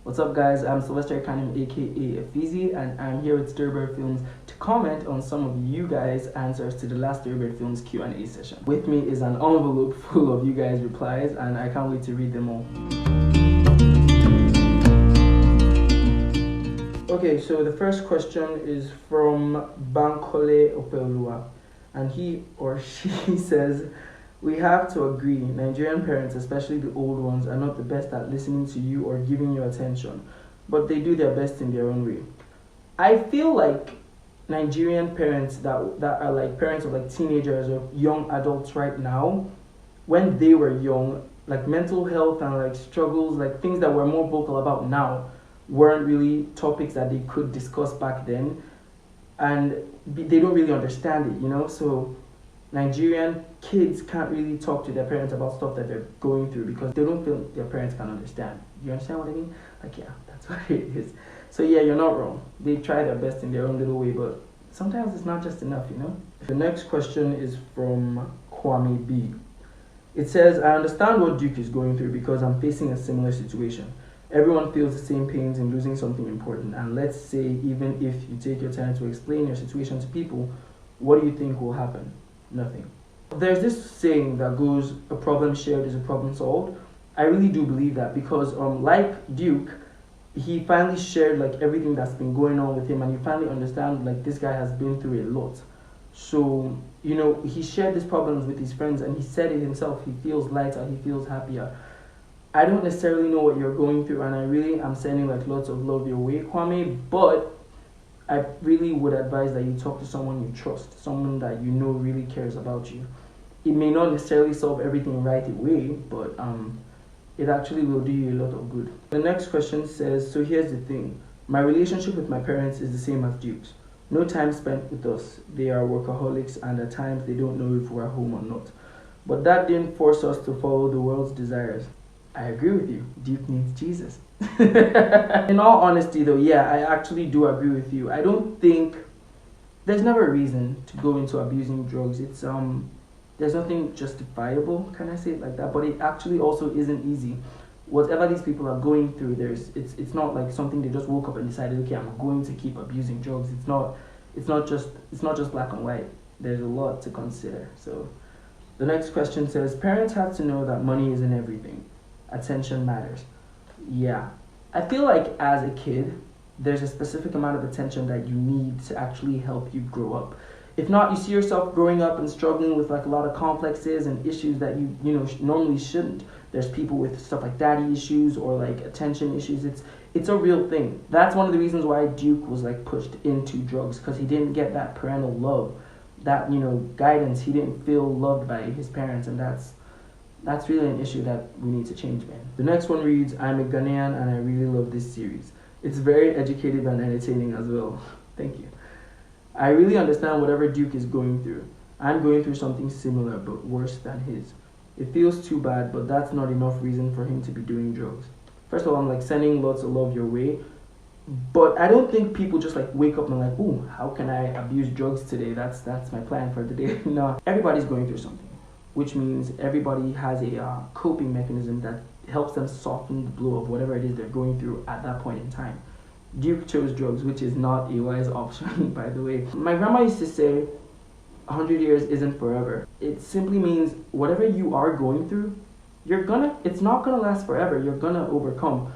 What's up, guys? I'm Sylvester Kanim, aka Efizi, and I'm here with Storybird Films to comment on some of you guys' answers to the last Storybird Films Q&A session. With me is an envelope full of you guys' replies, and I can't wait to read them all. Okay, so the first question is from Bankole Opelua, and he or she says, "We have to agree, Nigerian parents, especially the old ones, are not the best at listening to you or giving you attention, but they do their best in their own way." I feel like Nigerian parents that are like parents of like teenagers or young adults right now, when they were young, like mental health and like struggles, like things that we're more vocal about now, weren't really topics that they could discuss back then, and they don't really understand it, you know? So Nigerian kids can't really talk to their parents about stuff that they're going through because they don't feel their parents can understand. You understand what I mean? Like, yeah, that's what it is. So yeah, you're not wrong. They try their best in their own little way, but sometimes it's not just enough, you know? The next question is from Kwame B. It says, "I understand what Duke is going through because I'm facing a similar situation. Everyone feels the same pains in losing something important, and let's say even if you take your time to explain your situation to people, what do you think will happen? Nothing." There's this saying that goes, "A problem shared is a problem solved." I really do believe that because like Duke, he finally shared like everything that's been going on with him, and you finally understand like this guy has been through a lot. So, you know, he shared these problems with his friends, and he said it himself. He feels lighter, he feels happier. I don't necessarily know what you're going through, and I really am sending like lots of love your way, Kwame, but I really would advise that you talk to someone you trust, someone that you know really cares about you. It may not necessarily solve everything right away, but it actually will do you a lot of good. The next question says, "So here's the thing. My relationship with my parents is the same as Duke's. No time spent with us. They are workaholics, and at times they don't know if we're home or not. But that didn't force us to follow the world's desires." I agree with you. Duke needs Jesus. In all honesty though, yeah, I actually do agree with you. I don't think there's never a reason to go into abusing drugs. It's there's nothing justifiable, can I say it like that? But it actually also isn't easy. Whatever these people are going through, it's not like something they just woke up and decided, okay, I'm going to keep abusing drugs. It's not just black and white. There's a lot to consider. So the next question says, "Parents have to know that money isn't everything. Attention matters." Yeah, I feel like as a kid, there's a specific amount of attention that you need to actually help you grow up. If not, you see yourself growing up and struggling with like a lot of complexes and issues that you normally shouldn't. There's people with stuff like daddy issues or like attention issues. It's a real thing. That's one of the reasons why Duke was like pushed into drugs, because he didn't get that parental love, that guidance. He didn't feel loved by his parents, and that's really an issue that we need to change, man. The next one reads, "I'm a Ghanaian and I really love this series. It's very educative and entertaining as well." Thank you. "I really understand whatever Duke is going through. I'm going through something similar but worse than his. It feels too bad, but that's not enough reason for him to be doing drugs." First of all, I'm like sending lots of love your way, but I don't think people just like wake up and like, "Ooh, how can I abuse drugs today? That's my plan for the day." No, everybody's going through something, which means everybody has a coping mechanism that helps them soften the blow of whatever it is they're going through at that point in time. Duke chose drugs, which is not a wise option, by the way. My grandma used to say, 100 years isn't forever. It simply means whatever you are going through, it's not gonna last forever. You're gonna overcome.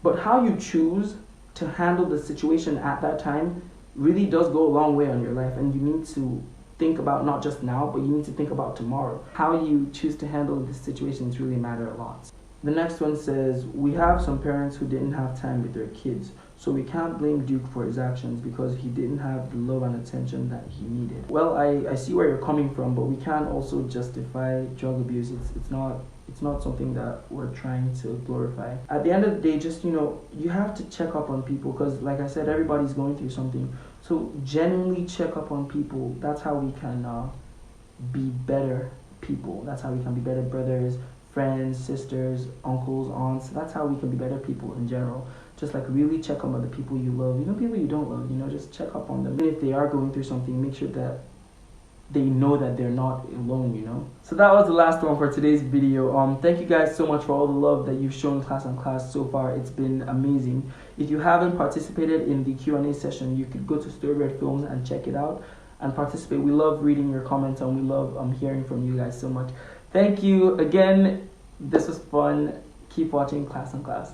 But how you choose to handle the situation at that time really does go a long way on your life, and you need to think about not just now, but you need to think about tomorrow. How you choose to handle the situations really matter a lot. The next one says, "We have some parents who didn't have time with their kids, so we can't blame Duke for his actions because he didn't have the love and attention that he needed." Well, I see where you're coming from, but we can't also justify drug abuse. It's not something that we're trying to glorify. At the end of the day, just you have to check up on people, because like I said, everybody's going through something. So genuinely check up on people. That's how we can be better people. That's how we can be better brothers, friends, sisters, uncles, aunts. That's how we can be better people in general. Just like really check up on the people you love, people you don't love, just check up on them. Even if they are going through something, make sure that they know that they're not alone, you know. So that was the last one for today's video. Thank you guys so much for all the love that you've shown Class on Class so far. It's been amazing. If you haven't participated in the Q&A session, you could go to Storybird Films and check it out and participate. We love reading your comments and we love hearing from you guys so much. Thank you again. This was fun. Keep watching Class on Class.